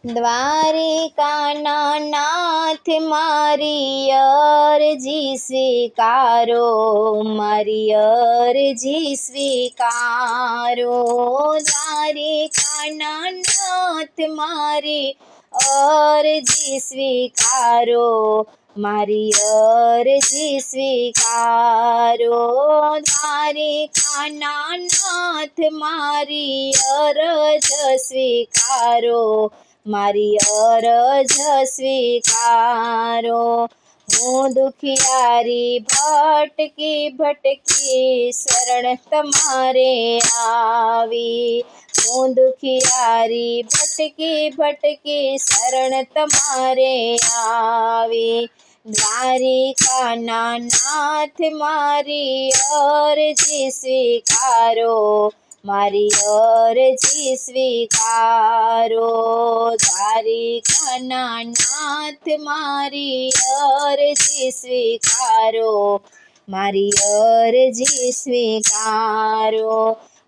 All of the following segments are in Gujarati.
દ્વારિકાના નાથ મારી અરજી સ્વીકારો, મારી અરજી સ્વીકારો. દ્વારિકાના નાથ મારી અરજી સ્વીકારો, મારી અરજી સ્વીકારો. દ્વારિકાના નાથ મારી અરજ સ્વીકારો, મારી અરજ સ્વીકારો. હું દુખિયારી ભટકી ભટકી શરણ તમારે આવી, હું દુખિયારી ભટકી ભટકી શરણ તમારે આવી. દ્વારિકાના નાથ મારી અરજી સ્વીકારો, મારી અરજી સ્વીકારો. દ્વારિકાના નાથ મારી અરજી સ્વીકારો, મારી અરજી સ્વીકારો.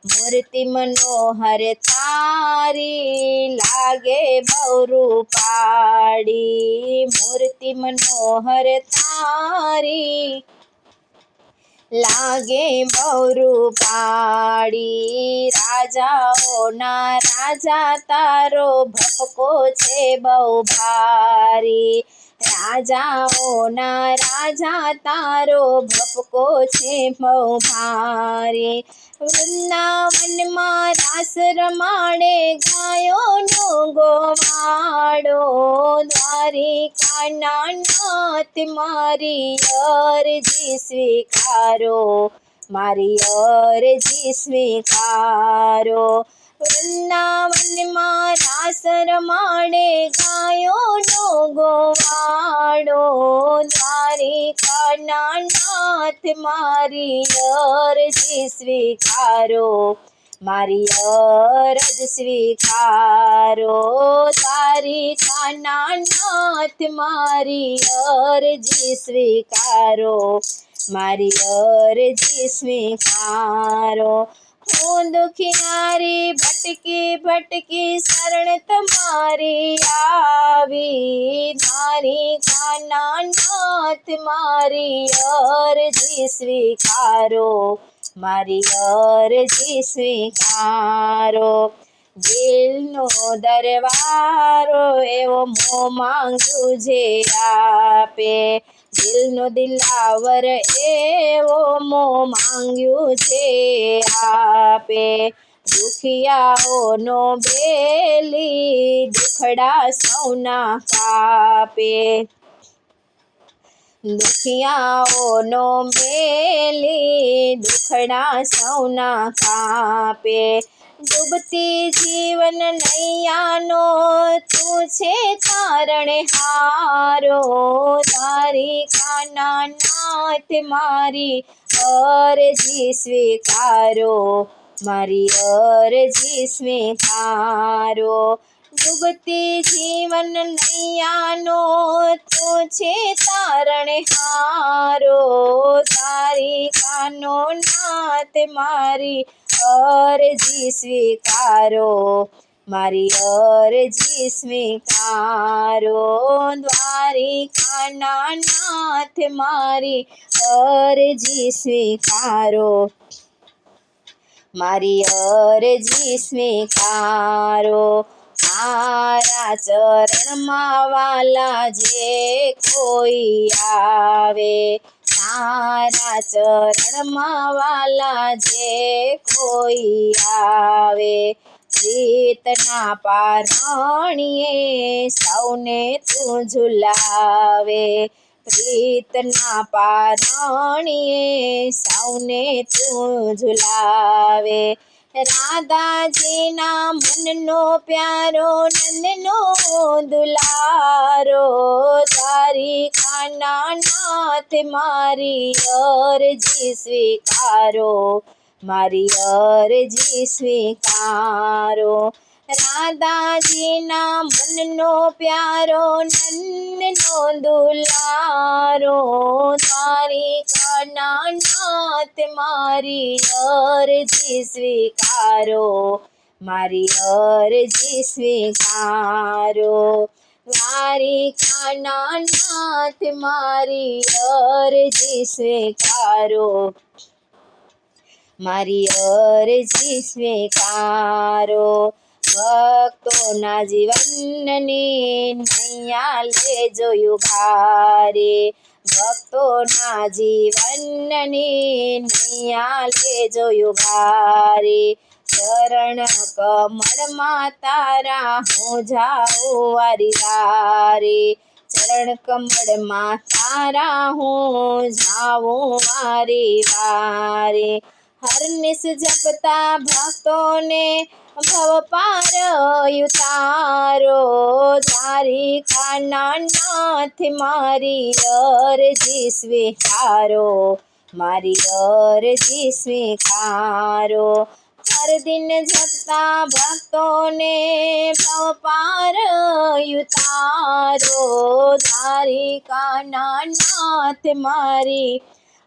મૂર્તિ મનોહર તારી લાગે બહુ રૂપાળી, મૂર્તિ મનોહર તારી લાગે બહુ રૂપાળી. રાજાઓના રાજા તારો ભપકો છે બહુ ભારી, રાજાઓના રાજા તારો ભપકો છે બહુ ભારી. વૃંદાવનમાં રાસ રમાડે ગાયોનો ગોવાળો, દ્વારિકાના નાથ મારી અરજી સ્વીકારો, મારી અરજી સ્વીકારો. વૃંદાવનમાં રાસ રમાડે ગાયોનો ગોવાળો, દ્વારિકાના નાથ મારી અરજી સ્વીકારો, મારી અરજ સ્વીકારો. દ્વારિકાના નાથ મારી અરજી સ્વીકારો, મારી અરજી સ્વીકારો. હું દુખિયારી ભટકી ભટકી શરણ તમારી આવી, દ્વારિકાના નાથ મારી અરજી સ્વીકારો, મારી અરજી સ્વીકારો. દિલનો દરવારો એવો મોં માંગ્યું જે આપે, દિલનો દિલાવર એવો મોં માંગ્યું જે આપે. દુખિયાઓનો બેલી દુખડા સૌના કાપે, દુખિયાઓનો બેલી દુખડા સૌના કાપે. ડૂબતી જીવન નૈયાનો તું છે તારણહારો, દ્વારિકાના નાથ મારી અરજી સ્વીકારો, મારી અરજી સ્વીકારો. ડૂબતી જીવન નૈયાનો તું છે તારણહારો, દ્વારિકાનો નાથ મારી અરજી સ્વીકારો, મારી અરજી સ્વીકારો. દ્વારિકાના નાથ મારી અરજી સ્વીકારો, મારી અરજી સ્વીકારો. તારા ચરણમાં વાલા જે કોઈ આવે, તારા ચરણમાં વાલા જે કોઈ આવે. પ્રીતના પારણીએ સૌને તું ઝુલાવે, પ્રીતના પારણીએ સૌને તું ઝુલાવે. રાધાજીના મનનો પ્યારો નંદનો દુલારો, દ્વારિકાના નાથ મારી અરજી સ્વીકારો, મારી અરજી સ્વીકારો. રાધાજીના મનનો પ્યારો નંદનો દુલારો, દ્વારિકાના નાથ મારી અરજી સ્વીકારો, મારી અરજી સ્વીકારો. દ્વારિકાના નાથ મારી અરજી સ્વીકારો. મારી અરજી સ્વીકારો. ભક્તોના જીવનને નૈયા લેજો યુગારે. ભક્તોના જીવનને નૈયા લેજો યુગારે. ચરણ કમળમાં તારા હું જાઉં વારી વારે. ચરણ કમળમાં તારા હું જાઉં વારી વારે. હરનિશ જપતા ભક્તોને ભવ પાર ઉતારો. દ્વારિકાના નાથ મારી અરજી સ્વીકારો. મારી અરજી સ્વીકારો. હર દિન જપતા ભક્તોને ભવ પાર ઉતારો. દ્વારિકાના નાથ મારી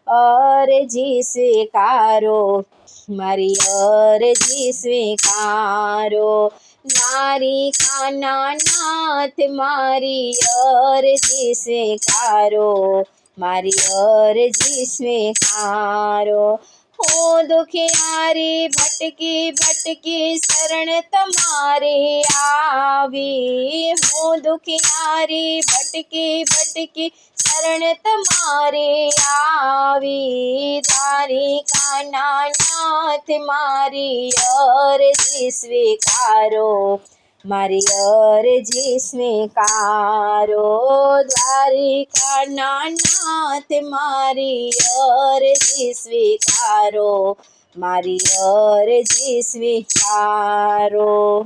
અરજી સ્વીકારો. મારી અરજી સ્વીકારો. દ્વારિકાના નાથ મારી અરજી સ્વીકારો. મારી અરજી સ્વીકારો. હું દુખિયારી ભટકી ભટકી શરણ તમારે આવી. હું દુખિયારી ભટકી ભટકી શરણ તમારે આવી. દ્વારિકાના નાથ મારી અરજી સ્વીકારો. મારી અરજી સ્વીકારો. દ્વારિકાના નાથ મારી અરજી સ્વીકારો. મારી અરજી સ્વીકારો.